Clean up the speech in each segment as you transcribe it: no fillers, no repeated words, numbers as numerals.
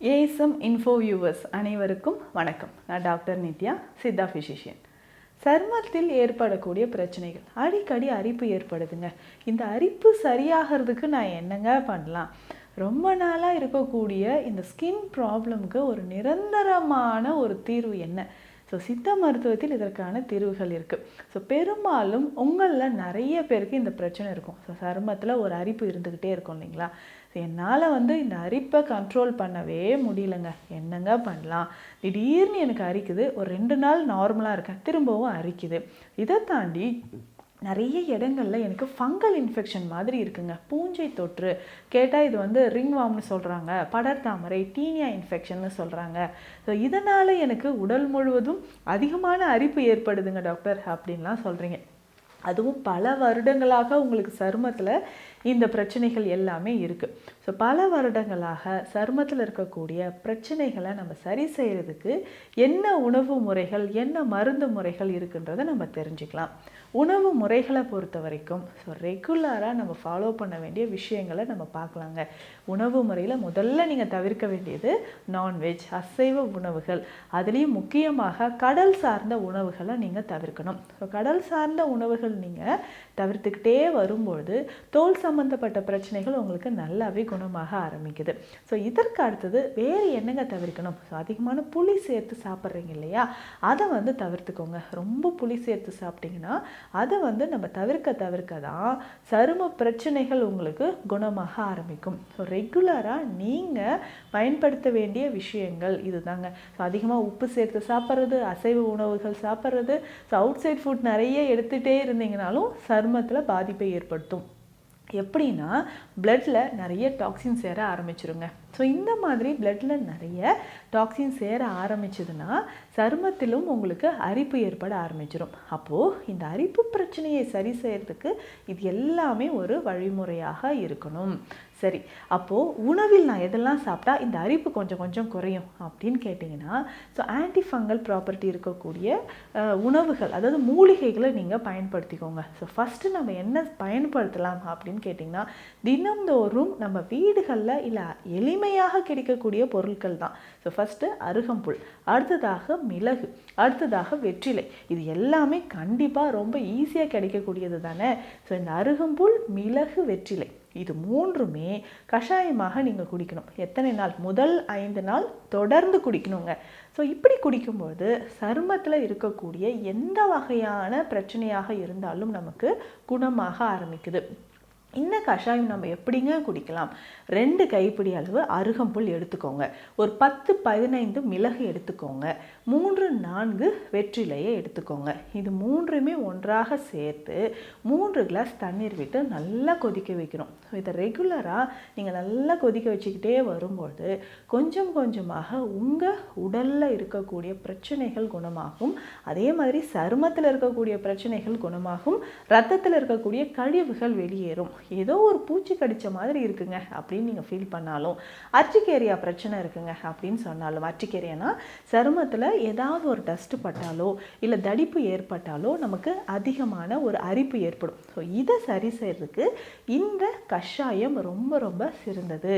ASM info viewers அனைவருக்கும் வணக்கம். நான் டாக்டர் நித்யா, சித்தா ஃபிசிஷியன். சருமத்தில் ஏற்படக்கூடிய பிரச்சனைகள், அடிக்கடி அரிப்பு ஏற்படுதுங்க. இந்த அரிப்பு சரியாகிறதுக்கு நான் என்னங்க பண்ணலாம்? ரொம்ப நாளாக இருக்கக்கூடிய இந்த ஸ்கின் ப்ராப்ளம்க்கு ஒரு நிரந்தரமான ஒரு தீர்வு என்ன? ஸோ சித்த மருத்துவத்தில் இதற்கான தீர்வுகள் இருக்குது. ஸோ பெரும்பாலும் உங்களில் நிறைய பேருக்கு இந்த பிரச்சனை இருக்கும். ஸோ சருமத்தில் ஒரு அரிப்பு இருந்துக்கிட்டே இருக்கும் இல்லைங்களா? ஸோ என்னால் இந்த அரிப்பை கண்ட்ரோல் பண்ணவே முடியலைங்க, என்னங்க பண்ணலாம்? திடீர்னு எனக்கு அரிக்குது, ஒரு 2 நாள் நார்மலாக இருக்கேன், திரும்பவும் அரிக்குது. இதை தாண்டி நிறைய இடங்களில் எனக்கு ஃபங்கல் இன்ஃபெக்ஷன் மாதிரி இருக்குங்க, பூஞ்சை தொற்று. கேட்டால் இது ரிங் வார்ம்னு சொல்கிறாங்க, படர்தாமரை, டீனியா இன்ஃபெக்ஷன்னு சொல்கிறாங்க. ஸோ இதனால் எனக்கு உடல் முழுவதும் அதிகமான அரிப்பு ஏற்படுதுங்க டாக்டர் அப்படின்லாம் சொல்கிறீங்க. அதுவும் பல வருடங்களாக உங்களுக்கு சருமத்தில் இந்த பிரச்சனைகள் எல்லாமே இருக்குது. ஸோ பல வருடங்களாக சருமத்தில் இருக்கக்கூடிய பிரச்சனைகளை நம்ம சரி செய்கிறதுக்கு என்ன உணவு முறைகள், என்ன மருந்து முறைகள் இருக்குன்றதை நம்ம தெரிஞ்சுக்கலாம். உணவு முறைகளை பொறுத்த வரைக்கும் ரெகுலராக நம்ம ஃபாலோ பண்ண வேண்டிய விஷயங்களை நம்ம பார்க்கலாங்க. உணவு முறையில் முதல்ல நீங்கள் தவிர்க்க வேண்டியது நான்வெஜ், அசைவ உணவுகள். அதுலேயும் முக்கியமாக கடல் சார்ந்த உணவுகளை நீங்கள் தவிர்க்கணும். ஸோ கடல் சார்ந்த உணவுகள் நீங்கள் தவிர்த்துக்கிட்டே வரும்பொழுது தோல் சம்மந்தப்பட்ட பிரச்சனைகள் உங்களுக்கு நல்லாவே குணமாக ஆரம்பிக்குது. ஸோ இதற்கு அடுத்தது வேறு என்னங்க தவிர்க்கணும்? ஸோ அதிகமான புளி சேர்த்து சாப்பிட்றீங்க இல்லையா, அதை தவிர்த்துக்கோங்க. ரொம்ப புளி சேர்த்து சாப்பிட்டிங்கன்னா அதை நம்ம தவிர்க்க தான் சரும பிரச்சனைகள் உங்களுக்கு குணமாக ஆரம்பிக்கும். ஸோ ரெகுலராக நீங்கள் பயன்படுத்த வேண்டிய விஷயங்கள் இதுதாங்க. ஸோ அதிகமாக உப்பு சேர்த்து சாப்பிட்றது, அசைவ உணவுகள் சாப்பிட்றது, ஸோ அவுட் சைட் ஃபுட் நிறைய எடுத்துகிட்டே இருந்தீங்கனாலும் சருமத்தில் பாதிப்பை ஏற்படுத்தும். எப்படின்னா பிளட்டில் நிறைய டாக்ஸின் சேர ஆரம்பிச்சிருங்க. ஸோ இந்த மாதிரி பிளட்டில் நிறைய டாக்ஸின் சேர ஆரம்பிச்சதுன்னா சருமத்திலும் உங்களுக்கு அரிப்பு ஏற்பட ஆரம்பிச்சிடும். அப்போது இந்த அரிப்பு பிரச்சனையை சரி செய்கிறதுக்கு இது எல்லாமே ஒரு வழிமுறையாக இருக்கணும். சரி, அப்போது உணவில் நான் எதெல்லாம் சாப்பிட்டா இந்த அரிப்பு கொஞ்சம் கொஞ்சம் குறையும் அப்படின்னு கேட்டிங்கன்னா, ஸோ ஆன்டி ஃபங்கல் ப்ராப்பர்ட்டி இருக்கக்கூடிய உணவுகள், அதாவது மூலிகைகளை நீங்கள் பயன்படுத்திக்கோங்க. ஸோ ஃபஸ்ட்டு நம்ம என்ன பயன்படுத்தலாம் அப்படின்னு கேட்டிங்கன்னா, தினந்தோறும் நம்ம வீடுகளில் இல்லை எளிமையாக கிடைக்கக்கூடிய பொருட்கள் தான். ஸோ ஃபஸ்ட்டு அருகம்புல், அடுத்ததாக மிளகு, அடுத்ததாக வெற்றிலை. இது எல்லாமே கண்டிப்பாக ரொம்ப ஈஸியாக கிடைக்கக்கூடியது தானே. ஸோ இந்த அருகம்புல், மிளகு, வெற்றிலை இது மூன்றுமே கஷாயமாக நீங்கள் குடிக்கணும். எத்தனை நாள்? முதல் 5 நாள் தொடர்ந்து குடிக்கணுங்க. ஸோ இப்படி குடிக்கும்போது சருமத்தில் இருக்கக்கூடிய எந்த வகையான பிரச்சனையாக இருந்தாலும் நமக்கு குணமாக ஆரம்பிக்குது. இந்த கஷாயம் நம்ம எப்படிங்க குடிக்கலாம்? 2 கைப்பிடி அளவு அருகம்புல் எடுத்துக்கோங்க, ஒரு 10-15 மிளகு எடுத்துக்கோங்க, 3-4 வெற்றிலையை எடுத்துக்கோங்க. இது மூன்றுமே ஒன்றாக சேர்த்து 3 கிளாஸ் தண்ணீர் விட்டு நல்லா கொதிக்க வைக்கணும். ஸோ இதை ரெகுலராக நீங்கள் நல்லா கொதிக்க வச்சுக்கிட்டே வரும்போது கொஞ்சம் கொஞ்சமாக உங்கள் உடலில் இருக்கக்கூடிய பிரச்சனைகள் குணமாகும். அதே மாதிரி சருமத்தில் இருக்கக்கூடிய பிரச்சனைகள் குணமாகும். ரத்தத்தில் இருக்கக்கூடிய கழிவுகள் வெளியேறும். ஏதோ ஒரு பூச்சி கடிச்ச மாதிரி இருக்குங்க அப்படின்னு நீங்கள் ஃபீல் பண்ணாலும், அர்ச்சிகேரியா பிரச்சனை இருக்குங்க அப்படின்னு சொன்னாலும், அர்ச்சிகேரியானா சருமத்தில் ஏதாவது ஒரு டஸ்ட் பட்டாலோ இல்லை தடிப்பு ஏற்பட்டாலோ நமக்கு அதிகமான ஒரு அரிப்பு ஏற்படும். ஸோ இதை சரி செய்யறதுக்கு இந்த கஷாயம் ரொம்ப ரொம்ப சிறந்தது.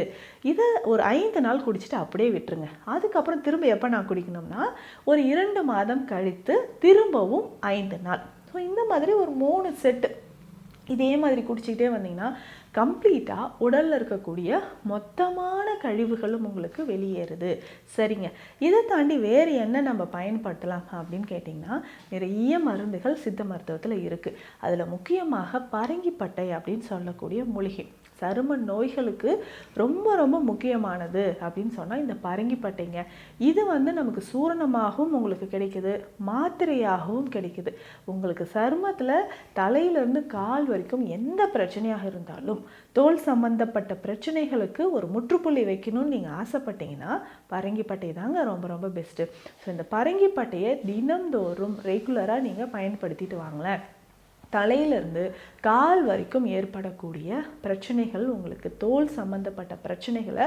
இதை ஒரு 5 நாள் குடிச்சிட்டு அப்படியே விட்டுருங்க. அதுக்கப்புறம் திரும்ப எப்போ நான் குடிக்கணும்னா ஒரு 2 மாதம் கழித்து திரும்பவும் 5 நாள். ஸோ இந்த மாதிரி ஒரு 3 செட்டு இதே மாதிரி குடிச்சிக்கிட்டே வந்தீங்கன்னா கம்ப்ளீட்டாக உடலில் இருக்கக்கூடிய மொத்தமான கழிவுகளும் உங்களுக்கு வெளியேறுது. சரிங்க, இதை தாண்டி வேறு என்ன நம்ம பயன்படுத்தலாம் அப்படின்னு கேட்டிங்கன்னா, நிறைய மருந்துகள் சித்த மருத்துவத்தில் இருக்குது. அதில் முக்கியமாக பரங்கிப்பட்டை அப்படின்னு சொல்லக்கூடிய மூலிகை சரும நோய்களுக்கு ரொம்ப ரொம்ப முக்கியமானது அப்படின்னு சொன்னால் இந்த பரங்கிப்பட்டைங்க. இது நமக்கு சூரணமாகவும் உங்களுக்கு கிடைக்குது, மாத்திரையாகவும் கிடைக்குது. உங்களுக்கு சருமத்தில் தலையிலேருந்து கால் வரைக்கும் எந்த பிரச்சனையாக இருந்தாலும், தோல் சம்பந்தப்பட்ட பிரச்சனைகளுக்கு ஒரு முற்றுப்புள்ளி வைக்கணும்னு நீங்கள் ஆசைப்பட்டீங்கன்னா பரங்கிப்பட்டை தாங்க ரொம்ப ரொம்ப பெஸ்ட்டு. ஸோ இந்த பரங்கிப்பட்டையை தினந்தோறும் ரெகுலராக நீங்கள் பயன்படுத்திட்டு வாங்களேன். தலையிலிருந்து கால் வரைக்கும் ஏற்படக்கூடிய பிரச்சனைகள், உங்களுக்கு தோல் சம்பந்தப்பட்ட பிரச்சனைகளை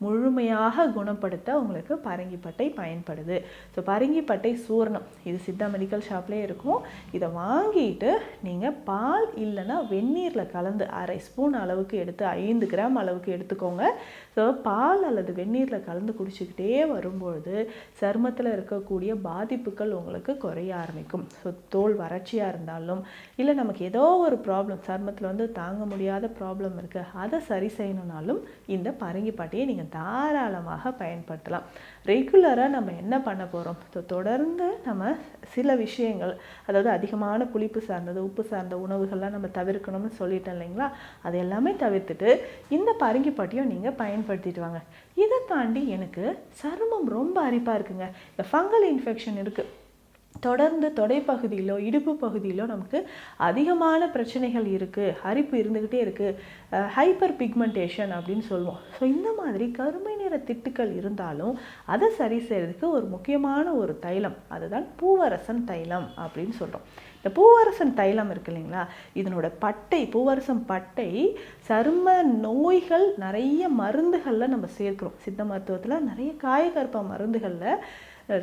முழுமையாக குணப்படுத்த உங்களுக்கு பரங்கிப்பட்டை பயன்படுது. ஸோ பரங்கிப்பட்டை சூர்ணம் இது சித்தா மெடிக்கல் ஷாப்லேயே இருக்கும். இதை வாங்கிட்டு நீங்கள் பால் இல்லைன்னா வெந்நீரில் கலந்து 1/2 ஸ்பூன் அளவுக்கு எடுத்து 5 கிராம் அளவுக்கு எடுத்துக்கோங்க. ஸோ பால் அல்லது வெந்நீரில் கலந்து குடிச்சிக்கிட்டே வரும்பொழுது சருமத்தில் இருக்கக்கூடிய பாதிப்புகள் உங்களுக்கு குறைய ஆரம்பிக்கும். ஸோ தோல் வறட்சியாக இருந்தாலும் இல்லை நமக்கு ஏதோ ஒரு ப்ராப்ளம் சருமத்தில் வந்து தாங்க முடியாத ப்ராப்ளம் இருக்குது, அதை சரி செய்யணுன்னாலும் இந்த பரங்கிப்பட்டையை நீங்கள் தாராளமாக பயன்படுத்தலாம். ரெகுலராக நம்ம என்ன பண்ண போகிறோம், தொடர்ந்து நம்ம சில விஷயங்கள், அதாவது அதிகமான புளிப்பு சார்ந்தது உப்பு சார்ந்த உணவுகள்லாம் நம்ம தவிர்க்கணும்னு சொல்லிட்டோம் இல்லைங்களா, அது எல்லாமே தவிர்த்துட்டு இந்த பரங்கிப்பட்டையும் நீங்கள் பயன்படுத்திட்டு வாங்க. இதை தாண்டி எனக்கு சருமம் ரொம்ப அரிப்பாக இருக்குங்க, இந்த ஃபங்கல் இன்ஃபெக்ஷன் இருக்குது, தொடர்ந்து தொடைப்பகுதியிலோ இடுப்பு பகுதியிலோ நமக்கு அதிகமான பிரச்சனைகள் இருக்குது, அரிப்பு இருந்துக்கிட்டே இருக்குது, ஹைப்பர் பிக்மெண்டேஷன் அப்படின்னு சொல்லுவோம். ஸோ இந்த மாதிரி கருமை நிற திட்டுக்கள் இருந்தாலும் அதை சரி செய்கிறதுக்கு ஒரு முக்கியமான ஒரு தைலம், அதுதான் பூவரசன் தைலம் அப்படின்னு சொல்கிறோம். இந்த பூவரசன் தைலம் இருக்கு இல்லைங்களா, இதனோட பட்டை, பூவரசம் பட்டை சரும நோய்கள் நிறைய மருந்துகளில் நம்ம சேர்க்கிறோம். சித்த மருத்துவத்தில் நிறைய காயகற்ப மருந்துகளில்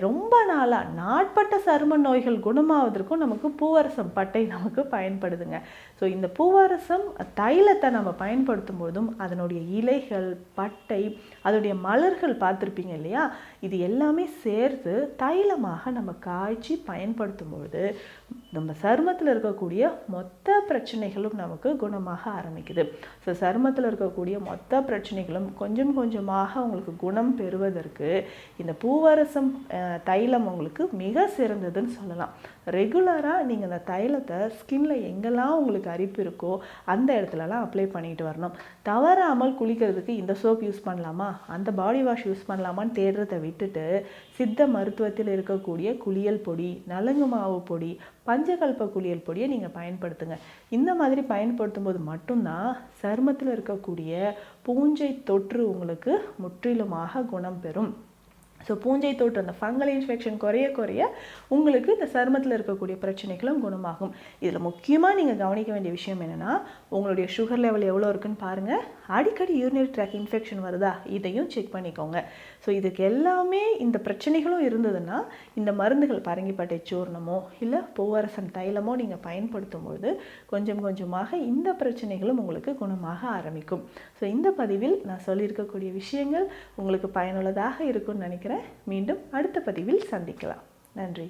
ரொம்ப நாளாக நாட்பட்ட சரும நோய்கள் குணமாவதற்கும் நமக்கு பூவரசம் பட்டை நமக்கு பயன்படுதுங்க. ஸோ இந்த பூவரசம் தைலத்தை நம்ம பயன்படுத்தும் போதும் அதனுடைய இலைகள், பட்டை, அதனுடைய மலர்கள் பார்த்துருப்பீங்க இல்லையா, இது எல்லாமே சேர்த்து தைலமாக நம்ம காய்ச்சி பயன்படுத்தும் பொழுது நம்ம சருமத்தில் இருக்கக்கூடிய மொத்த பிரச்சனைகளும் நமக்கு குணமாக ஆரம்பிக்குது. ஸோ சருமத்தில் இருக்கக்கூடிய மொத்த பிரச்சனைகளும் கொஞ்சம் கொஞ்சமாக உங்களுக்கு குணம் பெறுவதற்கு இந்த பூவரசம் தைலம் உங்களுக்கு மிக சிறந்ததுன்னு சொல்லலாம். ரெகுலராக நீங்கள் இந்த தைலத்தை ஸ்கின்ல எங்கெல்லாம் உங்களுக்கு அரிப்பு இருக்கோ அந்த இடத்துலலாம் அப்ளை பண்ணிட்டு வரணும். தவறாமல் குளிக்கிறதுக்கு இந்த சோப் யூஸ் பண்ணலாமா, அந்த பாடி வாஷ் யூஸ் பண்ணலாமான்னு தேடுறதை விட்டுட்டு சித்த மருத்துவத்தில் இருக்கக்கூடிய குளியல் பொடி, நலங்கு மாவு பொடி, பஞ்சகல்ப குளியல் பொடியை நீங்கள் பயன்படுத்துங்க. இந்த மாதிரி பயன்படுத்தும் போது மட்டும்தான் சருமத்தில் இருக்கக்கூடிய பூஞ்சை தொற்று உங்களுக்கு முற்றிலுமாக குணம் பெறும். ஸோ பூஞ்சை தொற்று, அந்த ஃபங்கல் இன்ஃபெக்ஷன் குறைய குறைய உங்களுக்கு இந்த சருமத்தில் இருக்கக்கூடிய பிரச்சனைகளும் குணமாகும். இதில் முக்கியமாக நீங்கள் கவனிக்க வேண்டிய விஷயம் என்னென்னா, உங்களுடைய சுகர் லெவல் எவ்வளோ இருக்குன்னு பாருங்கள். அடிக்கடி யூரினரி ட்ராக் இன்ஃபெக்ஷன் வருதா இதையும் செக் பண்ணிக்கோங்க. ஸோ இதுக்கு எல்லாமே இந்த பிரச்சனைகளும் இருந்ததுன்னா இந்த மருந்துகள் பரங்கிப்பட்டை சூர்ணமோ இல்லை பூவரசன் தைலமோ நீங்கள் பயன்படுத்தும் பொழுது கொஞ்சம் கொஞ்சமாக இந்த பிரச்சனைகளும் உங்களுக்கு குணமாக ஆரம்பிக்கும். ஸோ இந்த பதிவில் நான் சொல்லியிருக்கக்கூடிய விஷயங்கள் உங்களுக்கு பயனுள்ளதாக இருக்கும்னு நினைக்கிறேன். மீண்டும் அடுத்த பதிவில் சந்திக்கலாம். நன்றி.